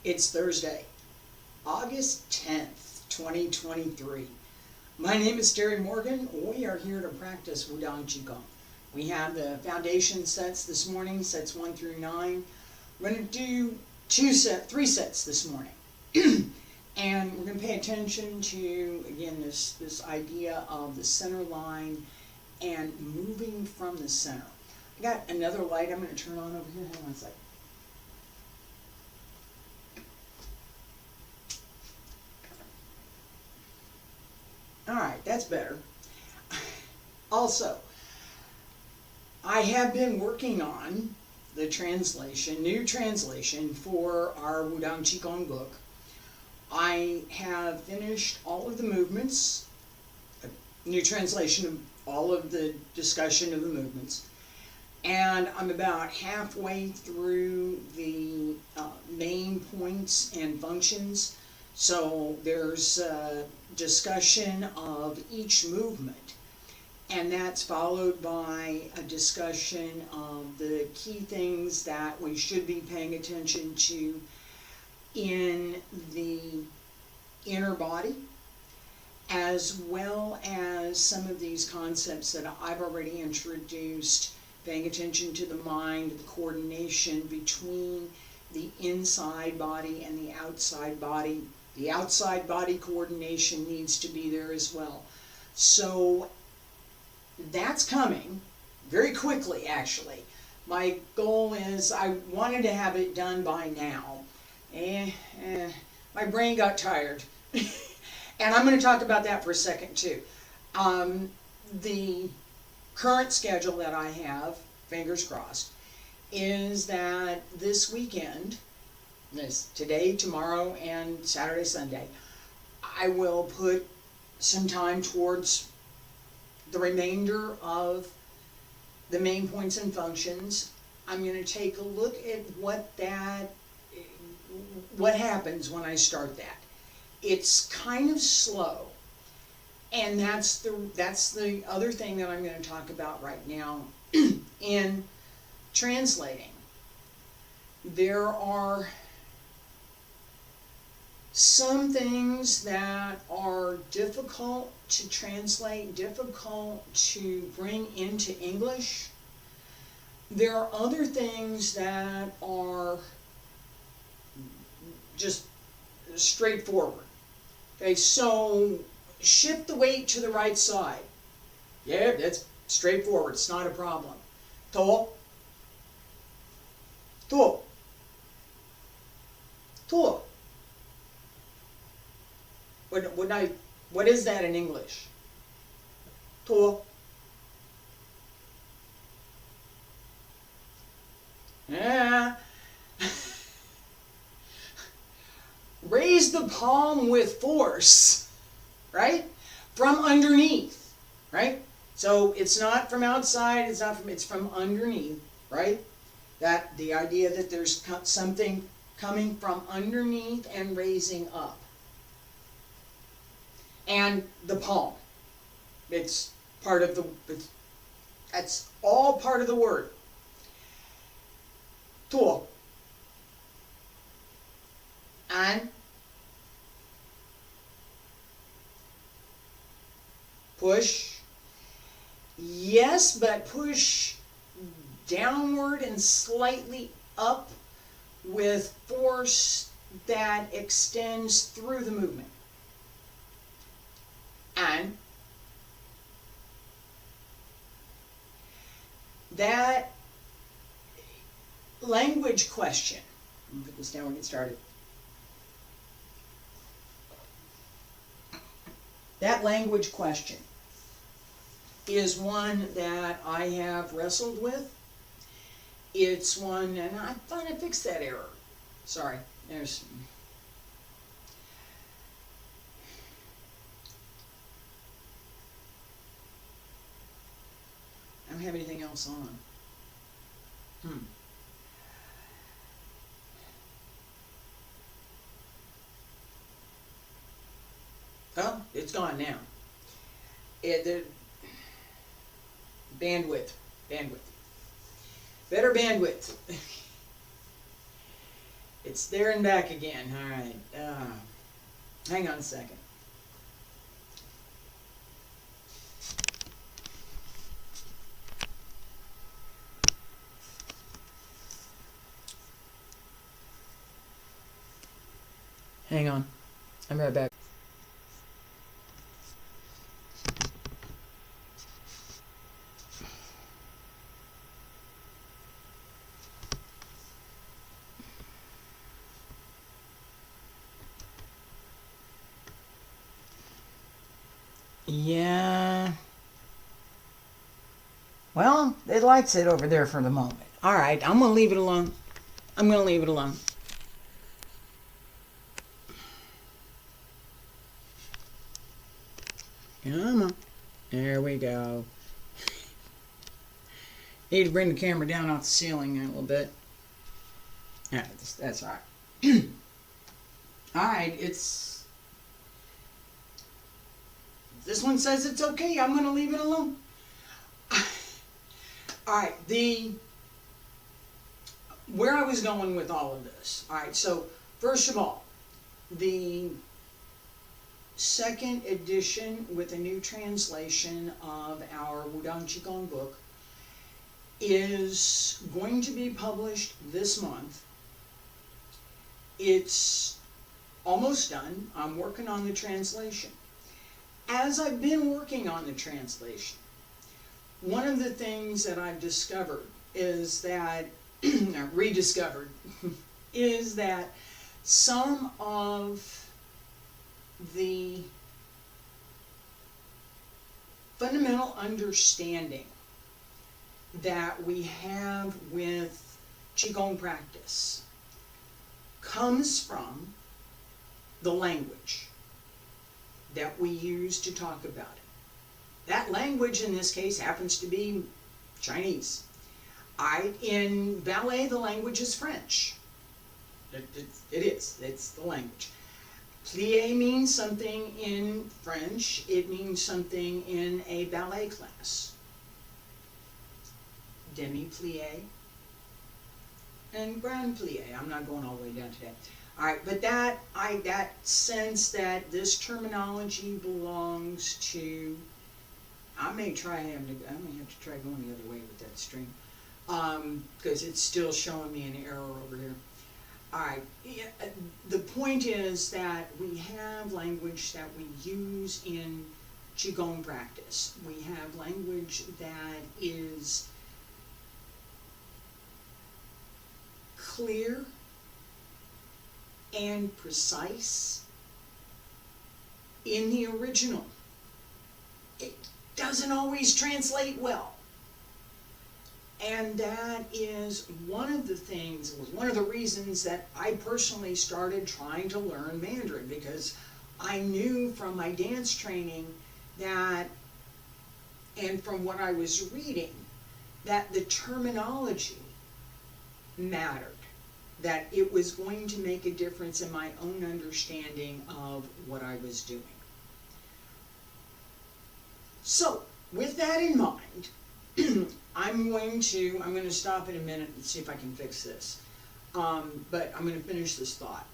It's Thursday, August 10th, 2023. My name is Terry Morgan. We are here to practice Wudang Qigong. We have the foundation sets this morning, sets 1 through 9. We're going to do three sets this morning. And we're going to pay attention to, again, this idea of the center line and moving from the center. I got another light I'm going to turn on over here. Hang on a second. Alright, that's better. Also, I have been working on the new translation for our Wudang Qigong book. I have finished all of the movements, a new translation of all of the discussion of the movements, and I'm about halfway through the main points and functions. So there's a discussion of each movement, and that's followed by a discussion of the key things that we should be paying attention to in the inner body, as well as some of these concepts that I've already introduced, paying attention to the mind, the coordination between the inside body and the outside body. The outside body coordination needs to be there as well. So that's coming very quickly, actually. My goal is I wanted to have it done by now. My brain got tired. And I'm going to talk about that for a second too. The current schedule that I have, fingers crossed, is that this weekend, today, tomorrow, and Saturday, Sunday, I will put some time towards the remainder of the main points and functions. I'm going to take a look at what happens when I start that. It's kind of slow, and that's the other thing that I'm going to talk about right now in translating. There are some things that are difficult to translate, difficult to bring into English. There are other things that are just straightforward. Okay, so shift the weight to the right side. Yeah, that's straightforward. It's not a problem. To, to, to. What is that in English? To. Yeah. Raise the palm with force, right? From underneath, right? So it's not from outside, it's from underneath, right? That the idea that there's something coming from underneath and raising up. And the palm. It's part of that's all part of the word. To. And push. Yes, but push downward and slightly up with force that extends through the movement. And that language question. I'm going to put this down and get started. That language question is one that I have wrestled with. It's one, and I thought I fixed that error. Sorry, there's... I don't have anything else on. Oh, it's gone now. The bandwidth. Better bandwidth. It's there and back again. All right. Hang on a second. Hang on. I'm right back. Yeah. Well, it likes it over there for the moment. All right, I'm going to leave it alone. I'm going to leave it alone. Come on. There we go. Need to bring the camera down off the ceiling a little bit. Yeah, that's all right. All right, it's... This one says it's okay. I'm going to leave it alone. All right, where I was going with all of this. All right, so first of all, the second edition with a new translation of our Wudang Qigong book is going to be published this month. It's almost done. I'm working on the translation. As I've been working on the translation, one of the things that I've discovered is that, rediscovered, is that some of the fundamental understanding that we have with Qigong practice comes from the language that we use to talk about it. That language in this case happens to be Chinese. In ballet, the language is French. It is. It's the language. Plie means something in French. It means something in a ballet class. Demi-plie and grand plie. I'm not going all the way down to that. All right, but that sense that this terminology belongs to... I may have to try going the other way with that string, because it's still showing me an error over here. All right, the point is that we have language that we use in Qigong practice. We have language that is clear and precise in the original. It doesn't always translate well. And that is one of the things, was one of the reasons that I personally started trying to learn Mandarin, because I knew from my dance training that, and from what I was reading, that the terminology mattered, that it was going to make a difference in my own understanding of what I was doing. So, with that in mind, I'm going to stop in a minute and see if I can fix this. But I'm going to finish this thought.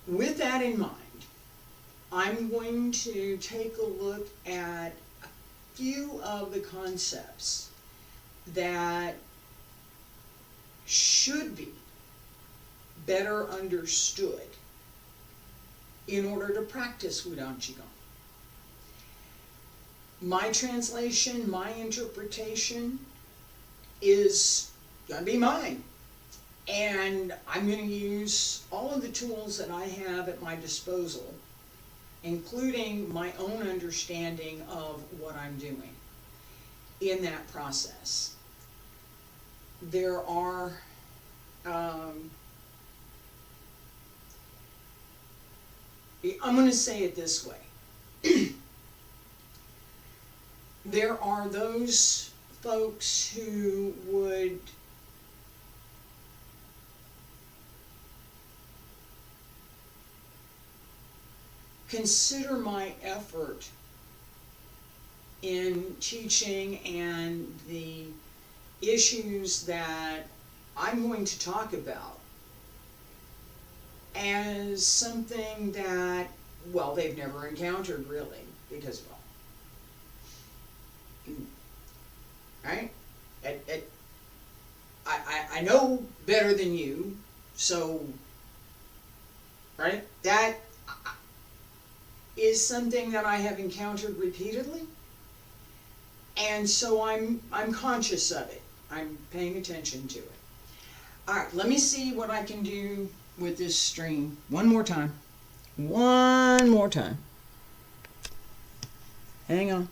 With that in mind, I'm going to take a look at a few of the concepts that should be better understood in order to practice Wudang Qigong. My translation, my interpretation is going to be mine. And I'm going to use all of the tools that I have at my disposal, including my own understanding of what I'm doing in that process. There are I'm going to say it this way. There are those folks who would consider my effort in teaching and the issues that I'm going to talk about as something that, well, they've never encountered really, because, well, right? I know better than you, so, right? That is something that I have encountered repeatedly, and so I'm conscious of it. I'm paying attention to it. All right, let me see what I can do with this string one more time. One more time. Hang on.